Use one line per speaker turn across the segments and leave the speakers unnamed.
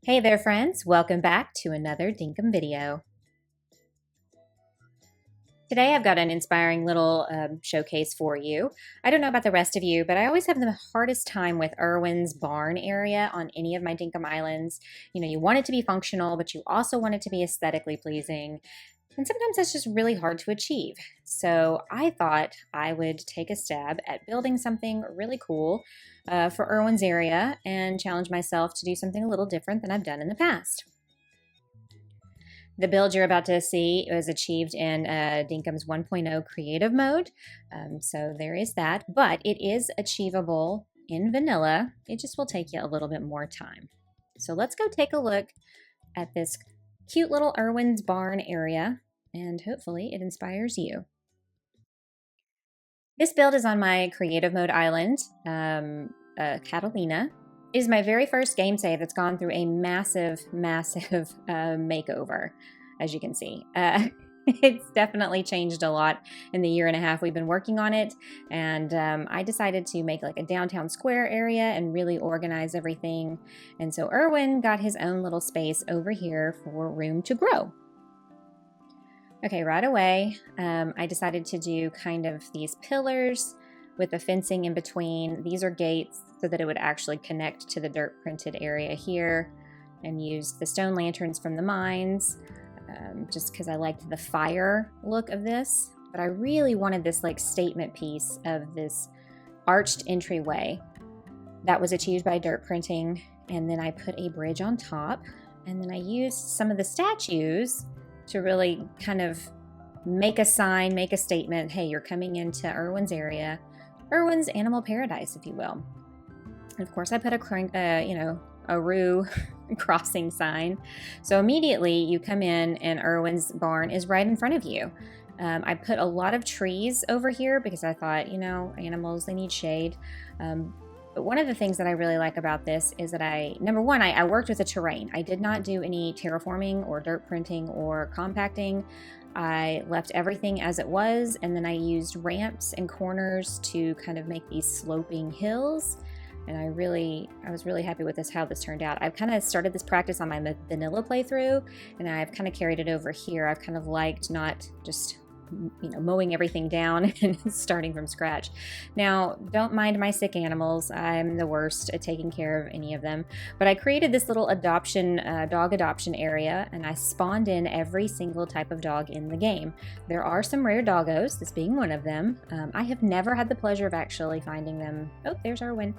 Hey there friends, welcome back to another Dinkum video. Today I've got an inspiring little showcase for you. I don't know about the rest of you, but I always have the hardest time with Irwin's barn area on any of my Dinkum islands. You know, you want it to be functional, but you also want it to be aesthetically pleasing. And sometimes that's just really hard to achieve. So I thought I would take a stab at building something really cool for Irwin's area and challenge myself to do something a little different than I've done in the past. The build you're about to see was achieved in Dinkum's 1.0 creative mode. So there is that, but it is achievable in vanilla. It just will take you a little bit more time. So let's go take a look at this cute little Irwin's barn area, and hopefully it inspires you. This build is on my creative mode island, Catalina. It is my very first game save that's gone through a massive makeover, as you can see. It's definitely changed a lot in the year and a half we've been working on it, and I decided to make like a downtown square area and really organize everything. And so Irwin got his own little space over here for room to grow. Okay, right away, I decided to do kind of these pillars with the fencing in between. These are gates so that it would actually connect to the dirt printed area here, and use the stone lanterns from the mines, just because I liked the fire look of this. But I really wanted this like statement piece of this arched entryway that was achieved by dirt printing. And then I put a bridge on top, and then I used some of the statues to really kind of make a sign, make a statement. Hey, you're coming into Irwin's area, Irwin's animal paradise, if you will. And of course, I put a rue crossing sign. So immediately you come in and Irwin's barn is right in front of you. I put a lot of trees over here because I thought, you know, animals, they need shade. But one of the things that I really like about this is that number one, I worked with the terrain. I did not do any terraforming or dirt printing or compacting. I left everything as it was, and then I used ramps and corners to kind of make these sloping hills. And I was really happy with how this turned out. I've kind of started this practice on my vanilla playthrough, and I've kind of carried it over here. I've kind of liked not just, you know, mowing everything down and starting from scratch. Now, don't mind my sick animals. I'm the worst at taking care of any of them. But I created this little dog adoption area, and I spawned in every single type of dog in the game. There are some rare doggos, this being one of them. I have never had the pleasure of actually finding them. Oh, there's Irwin.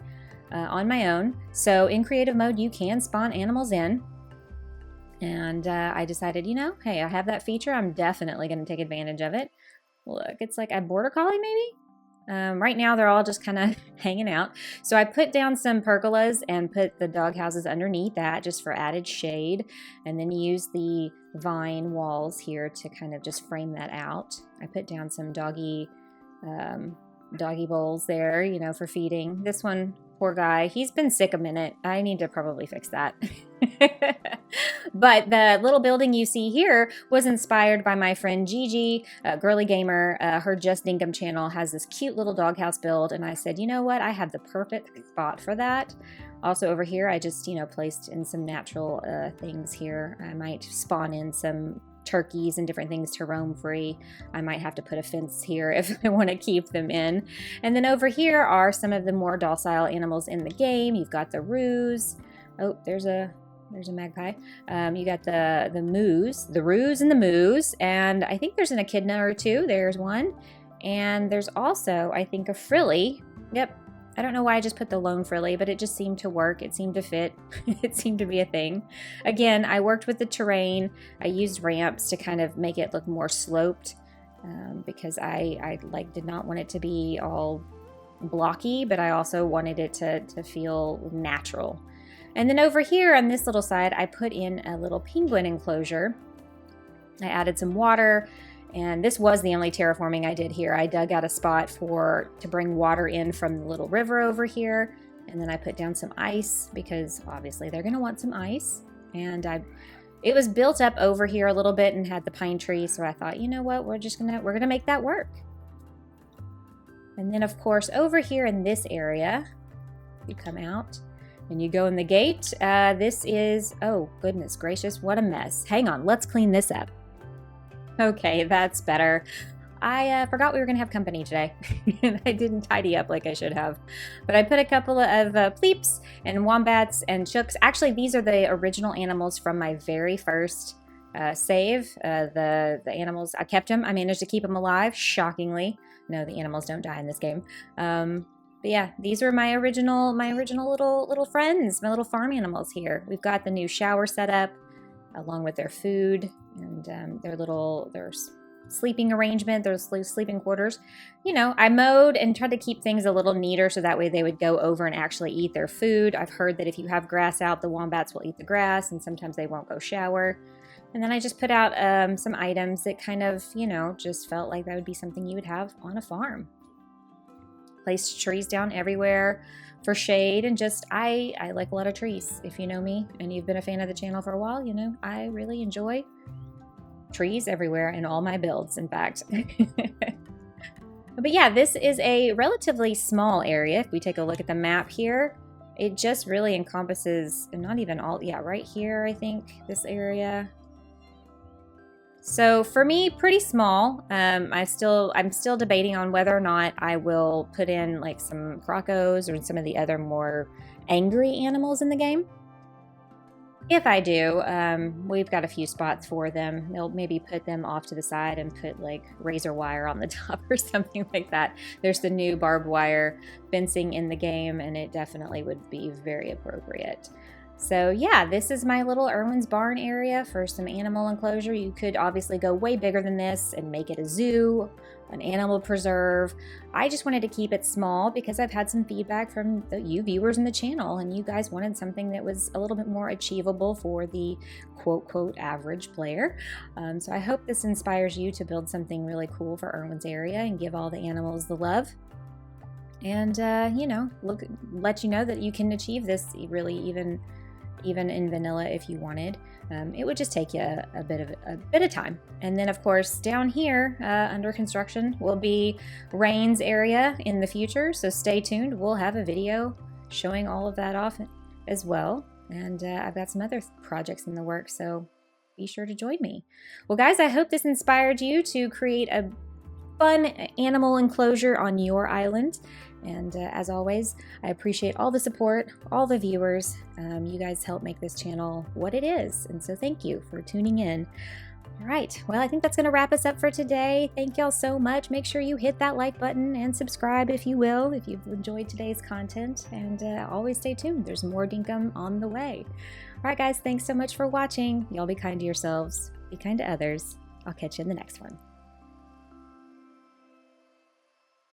On my own. So in creative mode, you can spawn animals in. And I decided, you know, hey, I have that feature. I'm definitely going to take advantage of it. Look, it's like a border collie maybe? Right now, they're all just kind of hanging out. So I put down some pergolas and put the dog houses underneath that just for added shade. And then use the vine walls here to kind of just frame that out. I put down some doggy bowls there, you know, for feeding. This one, poor guy, he's been sick a minute. I need to probably fix that. But the little building you see here was inspired by my friend Gigi, RileyKSGaming. Her Just Dinkum channel has this cute little doghouse build, and I said, you know what, I have the perfect spot for that. Also over here, I just, you know, placed in some natural things here. I might spawn in some turkeys and different things to roam free. I might have to put a fence here if I want to keep them in. And then over here are some of the more docile animals in the game. You've got the roos. Oh, there's a magpie. You got the roos and the moos, and I think there's an echidna or two. There's one. And there's also, I think, a frilly. Yep. I don't know why I just put the lone frilly, but it just seemed to work. It seemed to fit. It seemed to be a thing. Again, I worked with the terrain. I used ramps to kind of make it look more sloped because I did not want it to be all blocky, but I also wanted it to feel natural. And then over here on this little side, I put in a little penguin enclosure. I added some water. And this was the only terraforming I did here. I dug out a spot to bring water in from the little river over here. And then I put down some ice because obviously they're going to want some ice. And it was built up over here a little bit and had the pine tree. So I thought, you know what, we're going to make that work. And then of course over here in this area, you come out, and you go in the gate. This is, oh goodness gracious, what a mess. Hang on, let's clean this up. Okay, that's better. I forgot we were gonna have company today. And I didn't tidy up like I should have. But I put a couple of pleeps and wombats and chooks. Actually, these are the original animals from my very first save. The animals, I kept them. I managed to keep them alive, shockingly. No, the animals don't die in this game. But yeah, these were my original little friends, my little farm animals here. We've got the new shower set up, along with their food and their sleeping arrangement, their sleeping quarters. You know, I mowed and tried to keep things a little neater so that way they would go over and actually eat their food. I've heard that if you have grass out, the wombats will eat the grass, and sometimes they won't go shower. And then I just put out some items that kind of, you know, just felt like that would be something you would have on a farm. Placed trees down everywhere for shade, and just I like a lot of trees. If you know me and you've been a fan of the channel for a while, you know I really enjoy trees everywhere in all my builds, in fact. But yeah, this is a relatively small area. If we take a look at the map here, it just really encompasses, and not even all, yeah, right here, I think, this area. So for me, pretty small. I'm still debating on whether or not I will put in like some crocos or some of the other more angry animals in the game. If I do, we've got a few spots for them. They'll maybe put them off to the side and put like razor wire on the top or something like that. There's the new barbed wire fencing in the game, and it definitely would be very appropriate. So yeah, this is my little Irwin's barn area for some animal enclosure. You could obviously go way bigger than this and make it a zoo, an animal preserve. I just wanted to keep it small because I've had some feedback from you viewers in the channel, and you guys wanted something that was a little bit more achievable for the quote average player. So I hope this inspires you to build something really cool for Irwin's area and give all the animals the love. And you know, let you know that you can achieve this really even in vanilla if you wanted. It would just take you a bit of time. And then of course down here under construction will be Rain's area in the future, so stay tuned. We'll have a video showing all of that off as well, and I've got some other projects in the works, so be sure to join me. Well guys, I hope this inspired you to create a fun animal enclosure on your island. And as always, I appreciate all the support, all the viewers. You guys help make this channel what it is, and so thank you for tuning in. All right, well, I think that's going to wrap us up for today. Thank y'all so much. Make sure you hit that like button and subscribe if you will, if you've enjoyed today's content. And always stay tuned. There's more dinkum on the way. All right, guys, thanks so much for watching. Y'all be kind to yourselves. Be kind to others. I'll catch you in the next one.